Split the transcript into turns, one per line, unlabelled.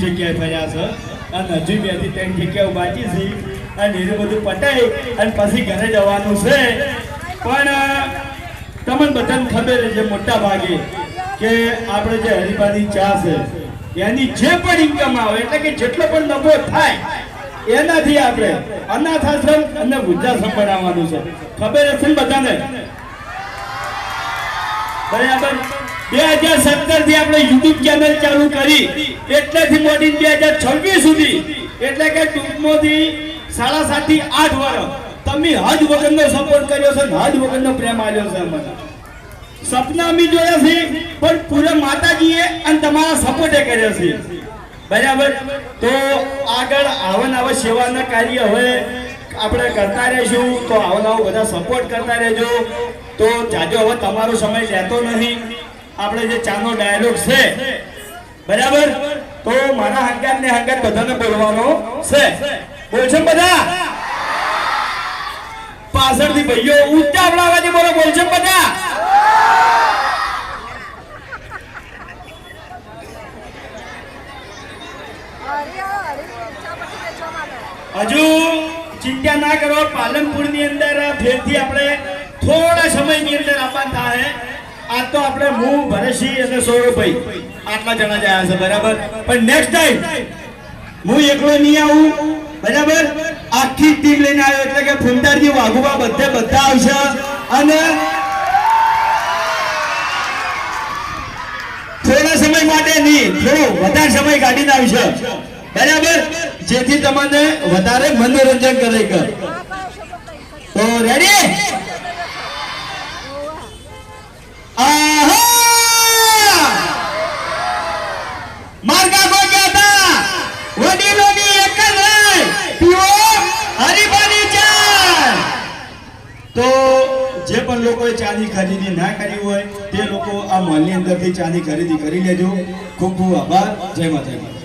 જગ્યાએ ફર્યા છે અને હજુ 2 થી 3 જગ્યાઓ બાકી છે અને એને બધું પટાઈ અને પછી ઘરે જવાનું છે પણ તમને બધાને ખબર છે મોટા ભાગે કે આપણે જે હરિભાની ચા છે એની જે પણ ઇન્કમ આવે એટલે કે જેટલો પણ નફો થાય એનાથી આપણે અનાથ આશ્રમ અને વૃદ્ધાશ્રમ બનાવવાનું છે ખબર હશે ને બધાને બરાબર 2017 થી આપણે YouTube ચેનલ ચાલુ કરી એટલેથી મોડી 2026 સુધી એટલે કે ટૂંકમાંથી 7.5 થી 8 વર્ષ તમે હદ વગરનો સપોર્ટ કર્યો છે હદ વગરનો પ્રેમ આપ્યો છે અમને સપના અમે જોયા છે પણ પૂરા માતાજીએ અને તમારા સપોર્ટે કર્યો છે બરાબર તો આગળ આવા સેવાના કાર્ય હવે આપણે કરતા રહીશું તો આવા બધા સપોર્ટ કરતા રહેજો તો જાજો હવે તમારો સમય લેતો નહીં આપણે જે ચાનો ડાયલોગ છે બરાબર તો મારા હંગાત ને હંગાત બધાને બોલવાનો છે બોલશો બધા પાછળથી ભાઈઓ ઊંચા આપણા અવાજે બોલો બોલશો બધા હજુ ચિંતા ના કરો પાલનપુર ની અંદર ફેરથી આપણે થોડા સમયની અંદર આપવા થાય આ તો આપણે હું ભરતસિંહ અને સૌરભભાઈ આટલા જણા જ આવ્યા છે બરાબર પણ નેક્સ્ટ ટાઈમ હું એકલો નહીં આવું બરાબર આખી ટીમ લઈને આવ્યો એટલે કે ફૂંટારજી વાઘુબા બધા આવશે અને થોડા સમય માટે નહીં થોડો વધારે સમય કાઢીને આવશે બરાબર જેથી તમને વધારે મનોરંજન કરે કે તો રેડી માર્ગા કો કહેતા વડીલોની એક જ રાય પીવો હરિભાની ચા તો જે પણ લોકોએ ચાની ખરીદી ના કરી હોય તે લોકો આ મોલની અંદરથી ચાની ખરીદી કરી લેજો ખૂબ ખૂબ આભાર જય માતાજી